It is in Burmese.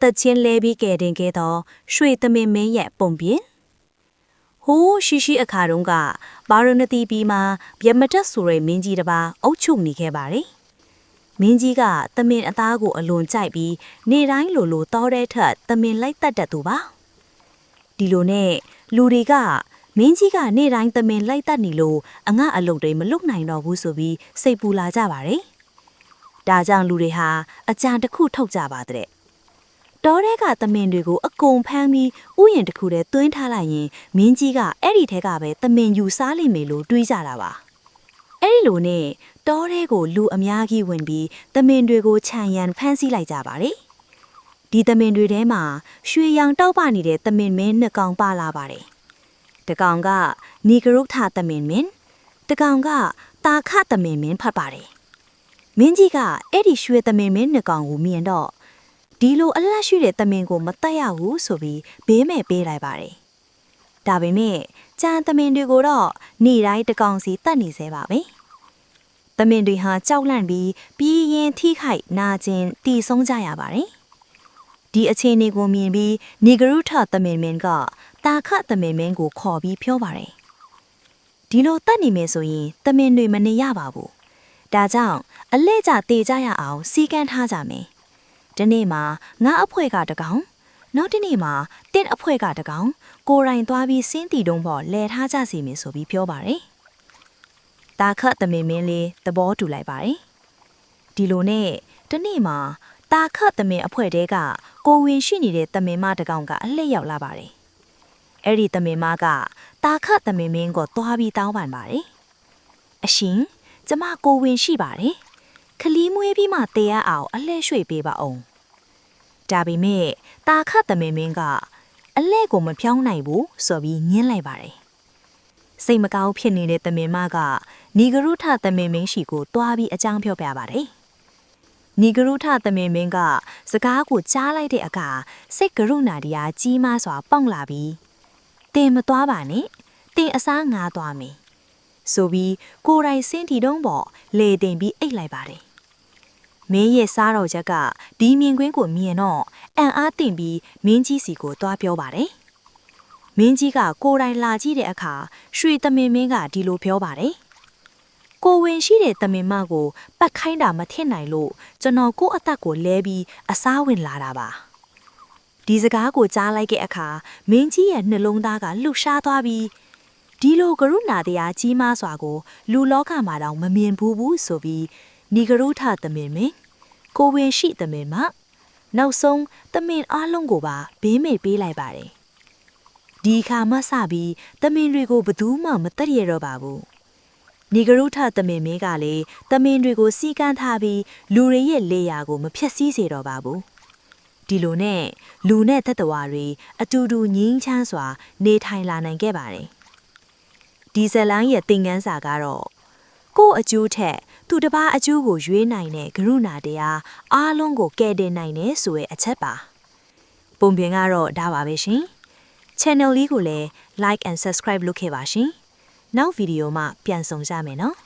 သက်ချင်းလဲပြီးကဲတင်ခဲ့သောရွှေသမင်မင်းရဲ့ပုံပြင်ဟိုးရှိအခါတုန်းကဘာရဏသီပြည်မှာဗျမတက်ဆိုတဲ့မင်းကြီးတစ်ပါးအုပ်ချုပ်နေခဲ့ပါတယ်မင်းကြီးကသမင်အသားကိုအလွန်ကြိုက်ပြီးနေတိုင်းလိုတောတဲ့ထက်သမင်လိုက်တတ်တဲ့သူပါဒီလိုနဲ့လူတွေကမင်းကြီးကနေတိုင်းသမင်လိုက်တတ်နေလို့အငှအလုပ်တွေမလုပ်နိုင်တော့ဘူးဆိုပြီးစိတ်ပူလာကြပါတယ်ဒါကြောင့်လူတွေဟာအကြံတစ်ခုထုတ်ကြပါတဲ့တောထဲကသမင်တွေကိုအကုန်ဖမ်းပြီးဥယျာဉ်တစ်ခုထဲသွင်းထားလိုက်ရင်မင်းကြီးကအဲ့ဒီထဲကပဲသမင်ယူစားလိမ့်မယ်လို့တွေးကြတာပါအဲ့ဒီလိုနဲ့တောထဲကိုလူအများကြီးဝင်ပြီးသမင်တွေကိုခြံရံဖမ်းဆီးလိုက်ကြပါတယ်ဒီသမင်တွေထဲမှာရွှေရောင်တောက်ပနေတဲ့သမင်မင်းနှစ်ကောင်ပါလာပါတယ်တကောင်ကနီဂရုထသမင်မင်းတကောင်ကတာခသမင်မင်းဖတ်ပါတယ်မင်းကြီးကအဲ့ဒီရွှေသမင်မင်းနှစ်ကောင်ကိုမြင်တော့ဒီလိုအလတ်ရှိတဲ့သမင်ကိုမတတ်ရဘူးဆိုပြီးဘေးမဲ့ပေးလိုက်ပါတယ်ဒါပေမဲ့ကြံသမင်တွေကိုတော့နေတိုင်းတကောင်စီတတ်နေသေးပါပဲသမင်တွေဟာကြောက်လန့်ပြီးပြီးရင်ထိခိုက်နာကျင်တီဆုံးကြရပါတယ်ဒီအခြေအနေကိုမြင်ပြီးနီဂရုထသမင်မင်းကတာခသမင်မင်းကိုခေါ်ပြီးပြောပါတယ်ဒီလိုတတ်နေမယ်ဆိုရင်သမင်တွေမနေရပါဘူးဒါကြောင့်အလဲကျတေကြရအောင်စီကန်းထားကြမယ်ဒီနေ့မှာငါအဖွဲကတကောင်နောက်ဒီနေ့မှာတင့်အဖွဲကတကောင်ကိုယ်တိုင်သွားပြီးစင်းတီတုံးပေါ်လဲထားကြစီမယ်ဆိုပြီးပြောပါတယ်တာခသမင်မင်းလေးသဘောတူလိုက်ပါတယ်ဒီလိုနဲ့ဒီနေ့မှာတာခသမင်အဖွဲတဲကကိုဝင်ရှိနေတဲ့သမင်မတကောင်ကအလှည့်ရောက်လာပါတယ်အဲ့ဒီသမင်မကတာခသမင်မင်းကိုသွားပြီးတောင်းပန်ပါတယ်အရှင်ကျမကိုဝင်ရှိပါတယ်ခလီးမွေးပြီးမှတေးရအောင်အလှည့်ရွှေ့ပေးပါအောင်ဒါပေမဲ့တာခသမင်မင်းကအလဲကိုမဖြောင်းနိုင်ဘူးဆိုပြီးညှင်းလိုက်ပါတယ်စိတ်မကောင်းဖြစ်နေတဲ့သမင်မကနီဂရုထသမင်မင်းရှိကိုတွားပြီးအကြောင်းပြောပြပါတယ်နီဂရုထသမင်မင်းကစကားကိုကြားလိုက်တဲ့အခါစိတ်ကရုဏာတရားကြီးမားစွာပေါက်လာပြီးတင်မသွားပါနဲ့တင်အစားငါသွားမယ်ဆိုပြီးကိုယ်တိုင်စင်းတီတုံးပေါ်လေတင်ပြီးအိတ်လိုက်ပါတယ်မင်းရဲ့စားတော်ချက်ကဒီမြင်ကွင်းကိုမြင်တော့အံ့အားသင့်ပြီးမင်းကြီးစီကိုသွားပြောပါတယ်မင်းကြီးကကိုယ်တိုင်လာကြည့်တဲ့အခါရွှေသမင်မင်းကဒီလိုပြောပါတယ်ကိုဝင်ရှိတဲ့သမင်မကိုပတ်ခိုင်းတာမထင်နိုင်လို့ကျွန်တော်ကို့အသက်ကိုလဲပြီးအစားဝင်လာတာပါဒီစကားကိုကြားလိုက်တဲ့အခါမင်းကြီးရဲ့နှလုံးသားကလှူရှားသွားပြီးဒီလိုကရုဏာတရားကြီးမားစွာကိုလူလောကမှာတောင်မမြင်ဘူးဆိုပြီးနီဂရုထသမင်မင်းကိုဝင်ရှိသမင်မနောက်ဆုံးသမင်အားလုံးကိုပါဘေးမိတ်ပေးလိုက်ပါတယ်ဒီခါမှစပြီးသမင်တွေကိုဘယ်သူမှမတတ်ရတော့ပါဘူးနီဂရုထသမင်မင်းကလည်းသမင်တွေကိုစီကန်းထားပြီးလူတွေရဲ့လေယာကိုမဖျက်ဆီးစေတော့ပါဘူးဒီလိုနဲ့လူနဲ့သက်တော်တွေအတူတူငြင်းချမ်းစွာနေထိုင်လာနိုင်ခဲ့ပါတယ်ဒီဇလန်ရဲ့သင်ခန်းစာကတော့ကိုယ့်အကျိုးထက်သူတစ်ပါးအကျိုးကိုရွေးနိုင်တဲ့ကရုဏာတရားအားလုံးကိုကယ်တင်နိုင်တယ်ဆိုတဲ့အချက်ပါပုံပြင်ကတော့ဒါပါပဲရှင် channel လေးကိုလည်း like and subscribe လုပ်ခဲ့ပါရှင်နောက်ဗီဒီယိုမှာပြန်ဆောင်ကြမယ်နော်